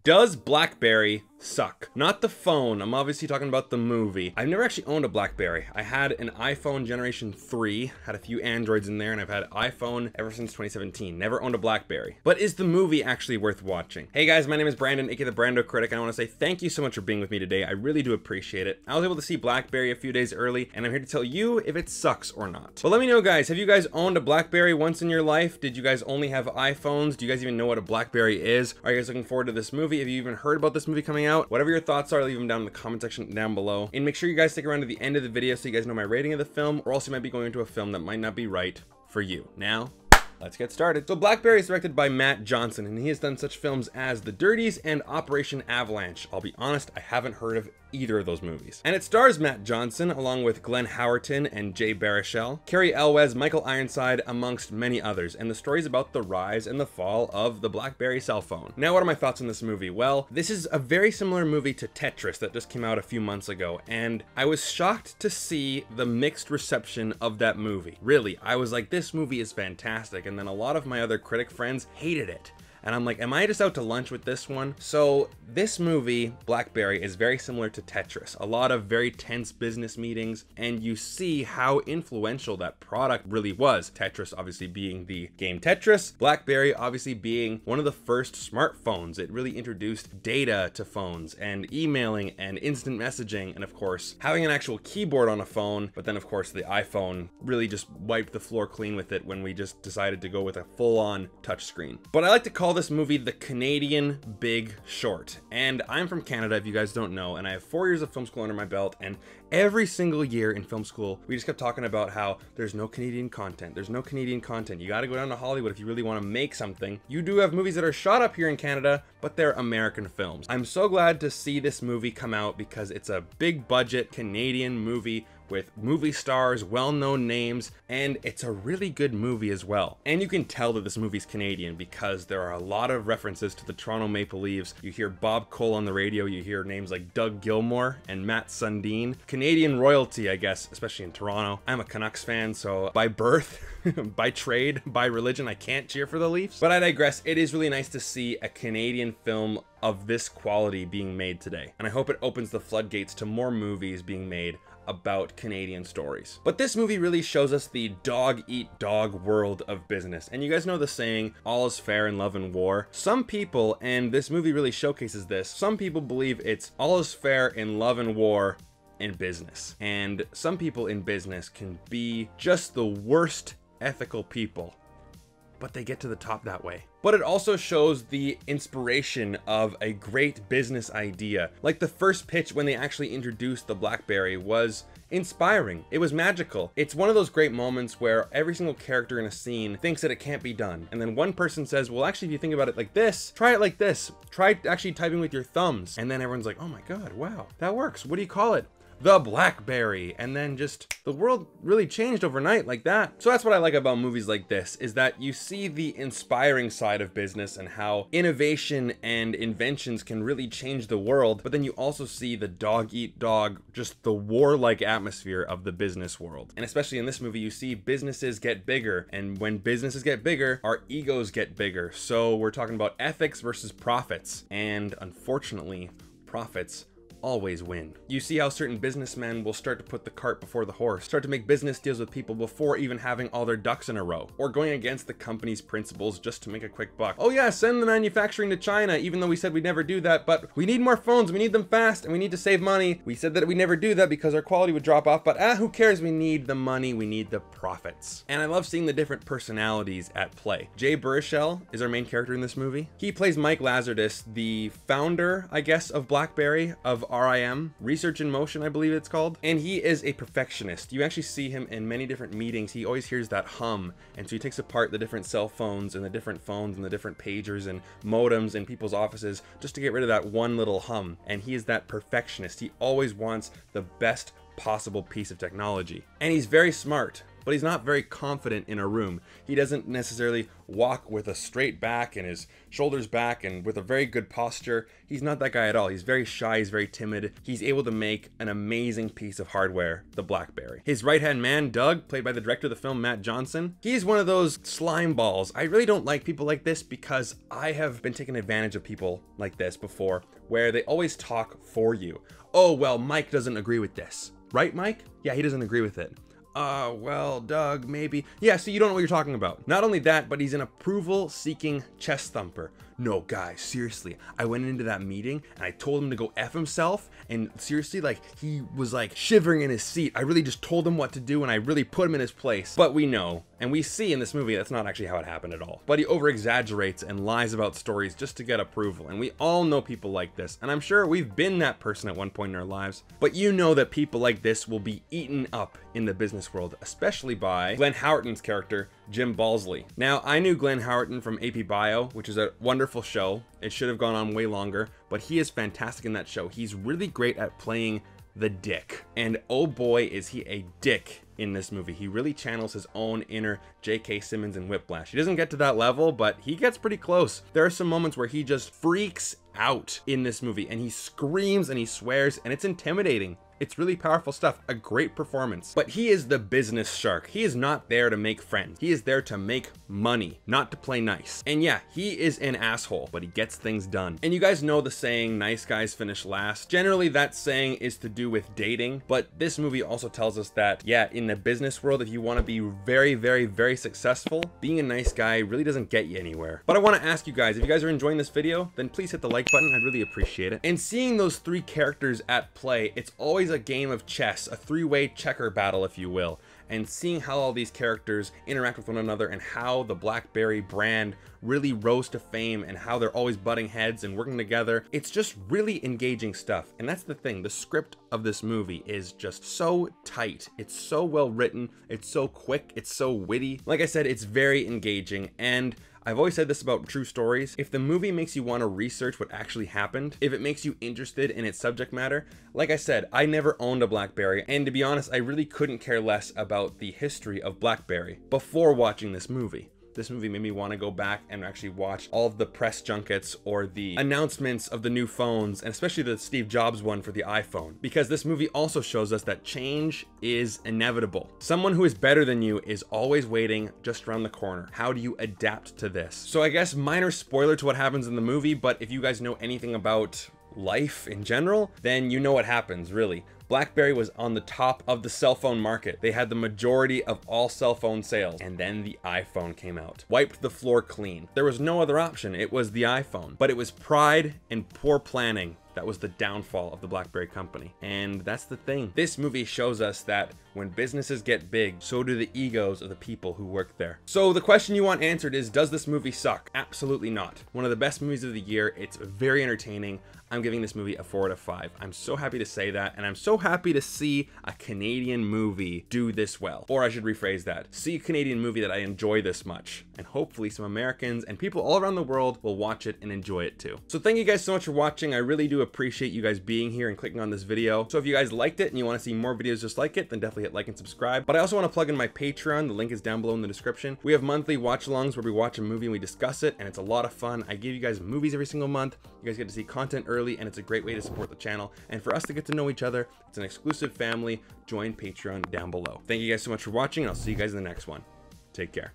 Does BlackBerry suck? Not the phone, I'm obviously talking about the movie. I've never actually owned a BlackBerry. I had an iPhone generation 3, had a few Androids in there, and I've had iPhone ever since 2017. Never owned a BlackBerry. But is the movie actually worth watching? Hey guys, my name is Brandon, aka the BrandoCritic, and I want to say thank you so much for being with me today. I really do appreciate it. I was able to see BlackBerry a few days early, and I'm here to tell you if it sucks or not. But let me know, guys, have you guys owned a BlackBerry once in your life? Did you guys only have iPhones? Do you guys even know what a BlackBerry is? Are you guys looking forward to this movie? Have you even heard about this movie coming out? Whatever your thoughts are, leave them down in the comment section down below. And make sure you guys stick around to the end of the video so you guys know my rating of the film, or else you might be going into a film that might not be right for you. Now, let's get started. So BlackBerry is directed by Matt Johnson, and he has done such films as The Dirties and Operation Avalanche. I'll be honest, I haven't heard of either of those movies. And it stars Matt Johnson along with Glenn Howerton and Jay Baruchel, Carrie Elwes, Michael Ironside, amongst many others. And the story is about the rise and the fall of the BlackBerry cell phone. Now, what are my thoughts on this movie? Well, this is a very similar movie to Tetris that just came out a few months ago, and I was shocked to see the mixed reception of that movie. Really, I was like, this movie is fantastic, and then a lot of my other critic friends hated it. And I'm like, am I just out to lunch with this one? So this movie, BlackBerry, is very similar to Tetris. A lot of very tense business meetings, and you see how influential that product really was. Tetris obviously being the game Tetris, BlackBerry obviously being one of the first smartphones. It really introduced data to phones and emailing and instant messaging, and of course, having an actual keyboard on a phone. But then of course, the iPhone really just wiped the floor clean with it when we just decided to go with a full-on touchscreen. But I like to call this movie the Canadian Big Short. And I'm from Canada, if you guys don't know, and I have 4 years of film school under my belt, and every single year in film school, we just kept talking about how there's no Canadian content. There's no Canadian content. You gotta go down to Hollywood if you really want to make something. You do have movies that are shot up here in Canada, but they're American films. I'm so glad to see this movie come out because it's a big budget Canadian movie with movie stars, well-known names, and it's a really good movie as well. And you can tell that this movie's Canadian because there are a lot of references to the Toronto Maple Leafs. You hear Bob Cole on the radio, you hear names like Doug Gilmour and Matt Sundin. Canadian royalty, I guess, especially in Toronto. I'm a Canucks fan, so by birth, by trade, by religion, I can't cheer for the Leafs. But I digress. It is really nice to see a Canadian film of this quality being made today. And I hope it opens the floodgates to more movies being made about Canadian stories. But this movie really shows us the dog-eat-dog world of business. And you guys know the saying, all is fair in love and war. Some people, and this movie really showcases this, some people believe it's all is fair in love and war in business. And some people in business can be just the worst ethical people, but they get to the top that way. But it also shows the inspiration of a great business idea. Like the first pitch when they actually introduced the BlackBerry was inspiring. It was magical. It's one of those great moments where every single character in a scene thinks that it can't be done. And then one person says, well, actually, if you think about it like this, try it like this. Try actually typing with your thumbs. And then everyone's like, oh my God, wow, that works. What do you call it? The BlackBerry. And then just the world really changed overnight like that. So that's what I like about movies like this, is that you see the inspiring side of business and how innovation and inventions can really change the world. But then you also see the dog eat dog, just the warlike atmosphere of the business world. And especially in this movie, you see businesses get bigger. And when businesses get bigger, our egos get bigger. So we're talking about ethics versus profits. And unfortunately, profits always win. You see how certain businessmen will start to put the cart before the horse, start to make business deals with people before even having all their ducks in a row, or going against the company's principles just to make a quick buck. Oh yeah, send the manufacturing to China, even though we said we'd never do that, but we need more phones, we need them fast, and we need to save money. We said that we never do that because our quality would drop off, but who cares? We need the money, we need the profits. And I love seeing the different personalities at play. Jay Baruchel is our main character in this movie. He plays Mike Lazardus, the founder, I guess, of BlackBerry, of RIM, Research in Motion, I believe it's called. And he is a perfectionist. You actually see him in many different meetings. He always hears that hum. And so he takes apart the different cell phones and the different phones and the different pagers and modems in people's offices just to get rid of that one little hum. And he is that perfectionist. He always wants the best possible piece of technology. And he's very smart. but he's not very confident in a room. He doesn't necessarily walk with a straight back and his shoulders back and with a very good posture. He's not that guy at all. He's very shy, he's very timid. He's able to make an amazing piece of hardware, the Blackberry. His right-hand man, Doug, played by the director of the film, Matt Johnson, he's one of those slime balls. I really don't like people like this because I have been taking advantage of people like this before, where they always talk for you. Oh, well, Mike doesn't agree with this. Right, Mike? Yeah, he doesn't agree with it. Well, Doug, maybe. Yeah, so you don't know what you're talking about. Not only that, but he's an approval-seeking chest thumper. No, guys, seriously, I went into that meeting and I told him to go F himself, and seriously, like, he was like shivering in his seat. I really just told him what to do and I really put him in his place. But we know, and we see in this movie, that's not actually how it happened at all. But he over-exaggerates and lies about stories just to get approval, and we all know people like this, and I'm sure we've been that person at one point in our lives. But you know that people like this will be eaten up in the business world, especially by Glenn Howerton's character, Jim Bosley. Now, I knew Glenn Howerton from AP Bio, which is a wonderful show. It should have gone on way longer, but he is fantastic in that show. He's really great at playing the dick. And oh boy, is he a dick in this movie. He really channels his own inner J.K. Simmons in Whiplash. He doesn't get to that level, but he gets pretty close. There are some moments where he just freaks out in this movie, and he screams and he swears, and it's intimidating. It's really powerful stuff, a great performance. But he is the business shark. He is not there to make friends. He is there to make money, not to play nice. And yeah, he is an asshole, but he gets things done. And you guys know the saying, nice guys finish last. Generally, that saying is to do with dating, but this movie also tells us that, yeah, in the business world, if you want to be very, very, very successful, being a nice guy really doesn't get you anywhere. But I want to ask you guys, if you guys are enjoying this video, then please hit the like button. I'd really appreciate it. And seeing those three characters at play, it's always a game of chess, a three-way checker battle, if you will, and seeing how all these characters interact with one another and how the Blackberry brand really rose to fame and how they're always butting heads and working together. It's just really engaging stuff. And that's the thing, the script of this movie is just so tight. It's so well written, it's so quick, it's so witty. Like I said, it's very engaging, and I've always said this about true stories. If the movie makes you want to research what actually happened, if it makes you interested in its subject matter, like I said, I never owned a Blackberry, and to be honest, I really couldn't care less about the history of Blackberry before watching this movie. This movie made me want to go back and actually watch all of the press junkets or the announcements of the new phones, and especially the Steve Jobs one for the iPhone, because this movie also shows us that change is inevitable. Someone who is better than you is always waiting just around the corner. How do you adapt to this? So I guess minor spoiler to what happens in the movie, but if you guys know anything about life in general, then you know what happens, really. Blackberry was on the top of the cell phone market. They had the majority of all cell phone sales, and then the iPhone came out. Wiped the floor clean. There was no other option. It was the iPhone. But it was pride and poor planning that was the downfall of the Blackberry company. And that's the thing. This movie shows us that when businesses get big, so do the egos of the people who work there. So the question you want answered is, does this movie suck? Absolutely not. One of the best movies of the year. It's very entertaining. I'm giving this movie a 4 out of 5. I'm so happy to say that, and I'm so happy to see a Canadian movie do this well. Or I should rephrase that. See a Canadian movie that I enjoy this much. And hopefully some Americans and people all around the world will watch it and enjoy it too. So thank you guys so much for watching. I really do appreciate you guys being here and clicking on this video. So if you guys liked it and you want to see more videos just like it, then definitely hit like and subscribe. But I also want to plug in my Patreon. The link is down below in the description. We have monthly watch-alongs where we watch a movie and we discuss it, and it's a lot of fun. I give you guys movies every single month. You guys get to see content early, and it's a great way to support the channel. And for us to get to know each other, it's an exclusive family. Join Patreon down below. Thank you guys so much for watching, and I'll see you guys in the next one. Take care.